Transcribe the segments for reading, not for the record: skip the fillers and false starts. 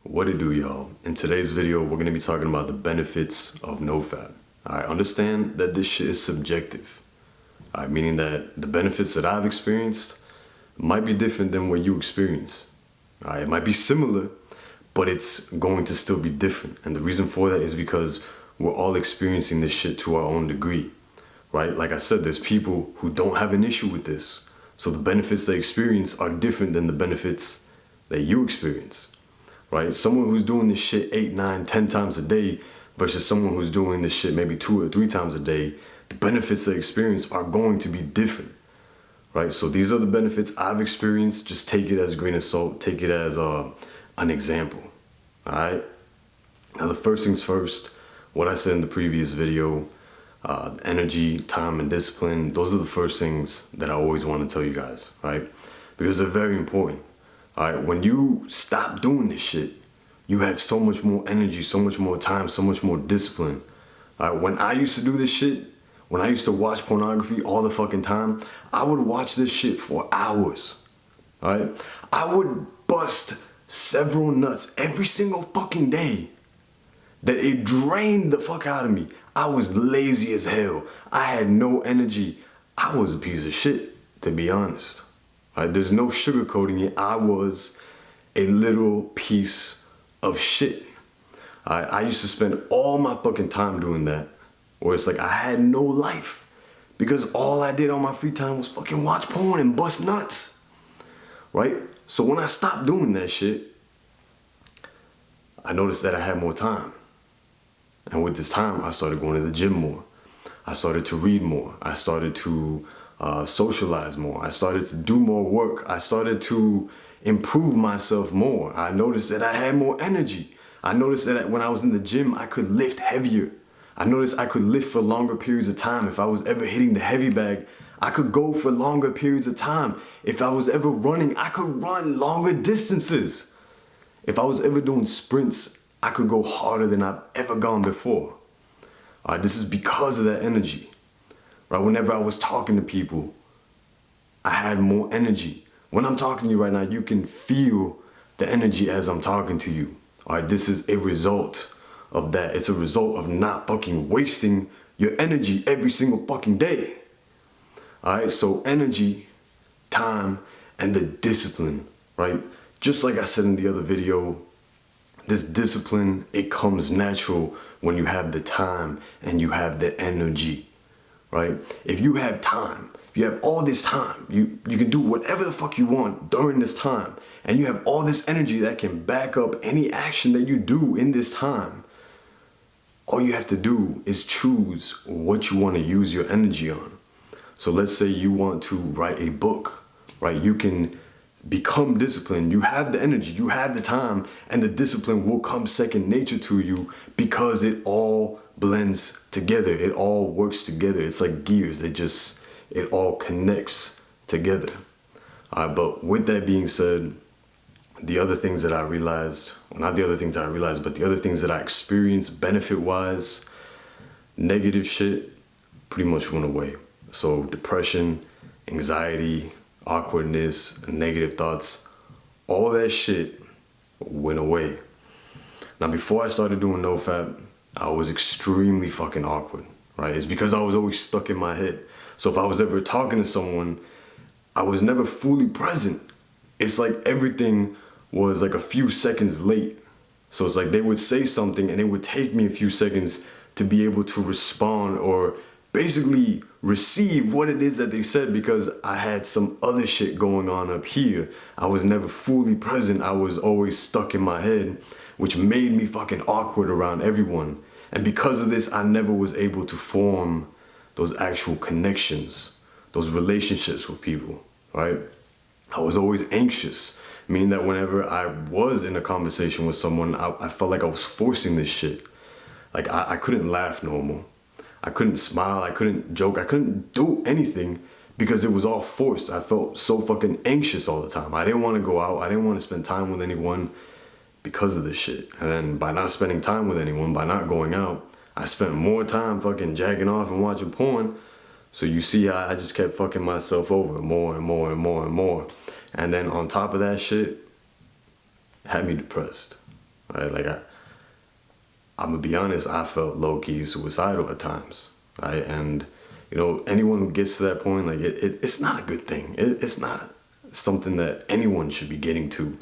What it do, y'all? In today's video, we're gonna be talking about the benefits of NoFap. I understand that this shit is subjective. Meaning that the benefits that I've experienced might be different than what you experience. It might be similar, but it's going to still be different. And the reason for that is because we're all experiencing this shit to our own degree, right? Like I said, there's people who don't have an issue with this. So the benefits they experience are different than the benefits that you experience. Right? Someone who's doing this shit 8, 9, 10 times a day versus someone who's doing this shit maybe 2 or 3 times a day, the benefits they experience are going to be different. Right? So these are the benefits I've experienced. Just take it as a grain of salt. Take it as an example. All right? Now the first things first, what I said in the previous video, energy, time, and discipline, those are the first things that I always want to tell you guys, right? Because they're very important. All right, when you stop doing this shit, you have so much more energy, so much more time, so much more discipline. All right, when I used to do this shit, when I used to watch pornography all the fucking time, I would watch this shit for hours. All right, I would bust several nuts every single fucking day. That it drained the fuck out of me. I was lazy as hell. I had no energy. I was a piece of shit, to be honest. Right, there's no sugarcoating it. I was a little piece of shit. I used to spend all my fucking time doing that. Or it's like I had no life. Because all I did on my free time was fucking watch porn and bust nuts. Right? So when I stopped doing that shit, I noticed that I had more time. And with this time, I started going to the gym more. I started to read more. I started to socialize more. I started to do more work. I started to improve myself more. I noticed that I had more energy. I noticed that when I was in the gym, I could lift heavier. I noticed I could lift for longer periods of time. If I was ever hitting the heavy bag, I could go for longer periods of time. If I was ever running, I could run longer distances. If I was ever doing sprints, I could go harder than I've ever gone before. This is because of that energy. Right? Whenever I was talking to people, I had more energy. When I'm talking to you right now, you can feel the energy as I'm talking to you. All right, this is a result of that. It's a result of not fucking wasting your energy every single fucking day. All right, so energy, time, and the discipline, right? Just like I said in the other video, this discipline, it comes natural when you have the time and you have the energy. Right? If you have time, if you have all this time, you can do whatever the fuck you want during this time. And you have all this energy that can back up any action that you do in this time. All you have to do is choose what you want to use your energy on. So let's say you want to write a book, right? You can become disciplined. You have the energy, you have the time, and the discipline will come second nature to you because it all blends together. It all works together. It's like gears. It all connects together. But with that being said, the other things that I realized, well, not the other things that I realized, but the other things that I experienced benefit-wise, negative shit pretty much went away. So depression, anxiety, awkwardness, negative thoughts, all that shit went away. Now, before I started doing NoFap, I was extremely fucking awkward, right? It's because I was always stuck in my head. So if I was ever talking to someone, I was never fully present. It's like everything was like a few seconds late. So it's like they would say something and it would take me a few seconds to be able to respond or basically receive what it is that they said because I had some other shit going on up here. I was never fully present. I was always stuck in my head, which made me fucking awkward around everyone. And because of this, I never was able to form those actual connections, those relationships with people, right? I was always anxious, meaning that whenever I was in a conversation with someone, I felt like I was forcing this shit. Like I couldn't laugh normal. I couldn't smile, I couldn't joke, I couldn't do anything because it was all forced. I felt so fucking anxious all the time. I didn't want to go out, I didn't want to spend time with anyone because of this shit. And then by not spending time with anyone, by not going out, I spent more time fucking jacking off and watching porn. So you see how I just kept fucking myself over more and more and more and more. And then on top of that shit, it had me depressed. right? Like I'm gonna be honest, I felt low-key suicidal at times, right? And you know, anyone who gets to that point, like it's not a good thing. It's not something that anyone should be getting to.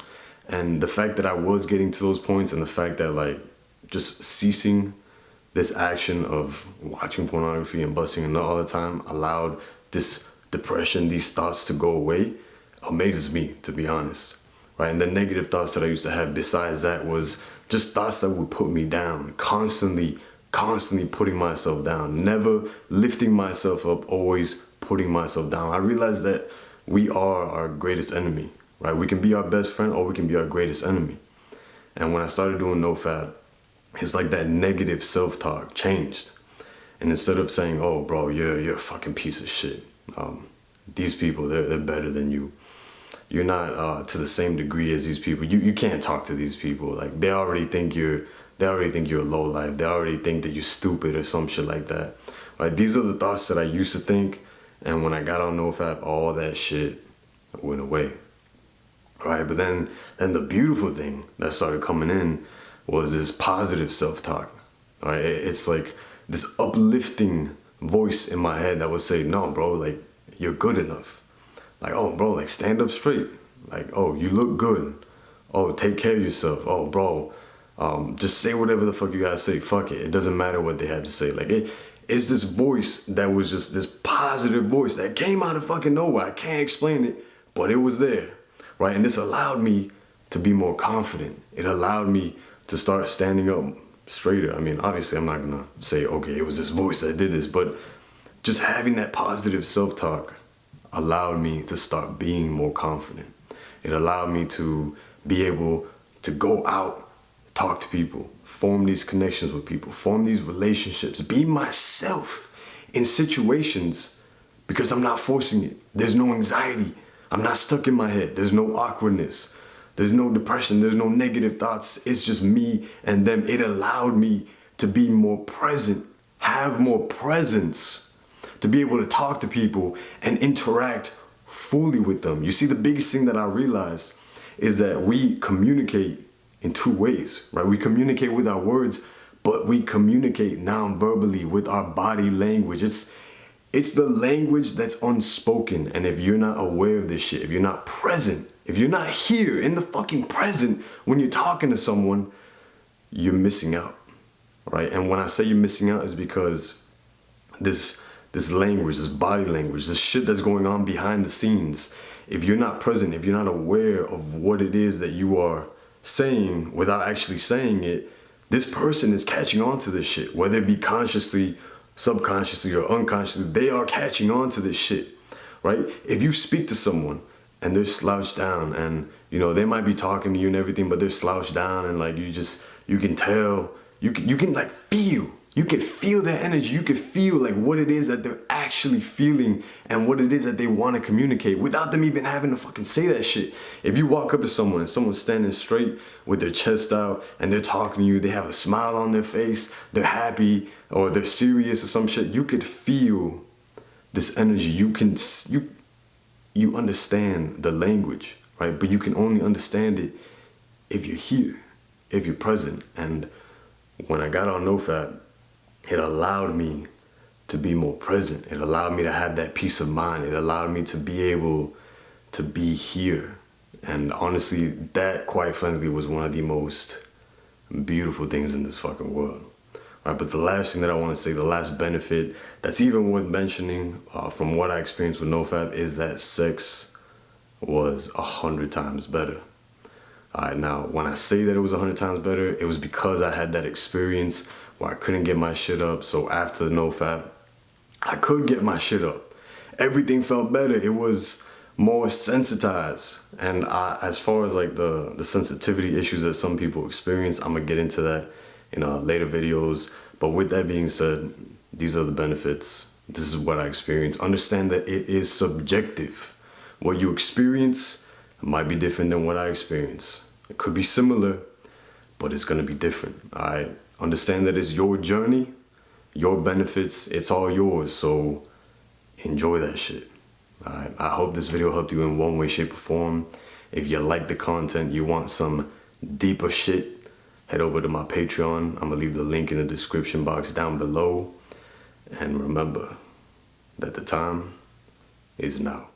And the fact that I was getting to those points, and the fact that like just ceasing this action of watching pornography and busting a nut all the time allowed this depression, these thoughts to go away, amazes me, to be honest, right? And the negative thoughts that I used to have besides that was just thoughts that would put me down, constantly putting myself down, never lifting myself up, always putting myself down. I realized that we are our greatest enemy, right? We can be our best friend or we can be our greatest enemy. And when I started doing NoFap, it's like that negative self-talk changed. And instead of saying, oh, bro, you're a fucking piece of shit. These people, they're better than you. You're not to the same degree as these people. You can't talk to these people. Like they already think you're a low life. They already think that you're stupid or some shit like that. Right? These are the thoughts that I used to think. And when I got on NoFap, all that shit went away. Right? But then the beautiful thing that started coming in was this positive self-talk. Right? It's like this uplifting voice in my head that would say, no, bro, like you're good enough. Like, oh, bro, like stand up straight. Like, oh, you look good. Oh, take care of yourself. Oh, bro, just say whatever the fuck you gotta say. Fuck it. It doesn't matter what they have to say. Like, it's this voice that was just this positive voice that came out of fucking nowhere. I can't explain it, but it was there, right? And this allowed me to be more confident. It allowed me to start standing up straighter. I mean, obviously, I'm not gonna say, okay, it was this voice that did this, but just having that positive self-talk allowed me to start being more confident. It allowed me to be able to go out, talk to people, form these connections with people, form these relationships, be myself in situations because I'm not forcing it. There's no anxiety. I'm not stuck in my head. There's no awkwardness. There's no depression. There's no negative thoughts. It's just me and them. It allowed me to be more present, have more presence, to be able to talk to people and interact fully with them. You see, the biggest thing that I realized is that we communicate in two ways, right? We communicate with our words, but we communicate non-verbally with our body language. It's the language that's unspoken. And if you're not aware of this shit, if you're not present, if you're not here in the fucking present when you're talking to someone, you're missing out, right? And when I say you're missing out is because this language, this body language, this shit that's going on behind the scenes, if you're not present, if you're not aware of what it is that you are saying without actually saying it, this person is catching on to this shit, whether it be consciously, subconsciously, or unconsciously, they are catching on to this shit, right? If you speak to someone and they're slouched down and, you know, they might be talking to you and everything, but they're slouched down and like you can tell, you can like feel. You can feel their energy. You can feel like what it is that they're actually feeling and what it is that they want to communicate without them even having to fucking say that shit. If you walk up to someone and someone's standing straight with their chest out and they're talking to you, they have a smile on their face, they're happy or they're serious or some shit, you could feel this energy. You understand the language, right? But you can only understand it if you're here, if you're present. And when I got on NoFap, it allowed me to be more present. It allowed me to have that peace of mind. It allowed me to be able to be here. And honestly, that quite frankly was one of the most beautiful things in this fucking world. Right, but the last thing that I want to say, the last benefit that's even worth mentioning from what I experienced with NoFap is that sex was 100 times better. Now, when I say that it was 100 times better, it was because I had that experience where I couldn't get my shit up. So after the NoFap, I could get my shit up. Everything felt better. It was more sensitized. And as far as like the sensitivity issues that some people experience, I'm gonna get into that in later videos. But with that being said, these are the benefits. This is what I experienced. Understand that it is subjective. What you experience might be different than what I experience. It could be similar, but it's gonna be different, all right? Understand that it's your journey, your benefits, it's all yours, so enjoy that shit. All right? I hope this video helped you in one way, shape, or form. If you like the content, you want some deeper shit, head over to my Patreon. I'm gonna leave the link in the description box down below. And remember that the time is now.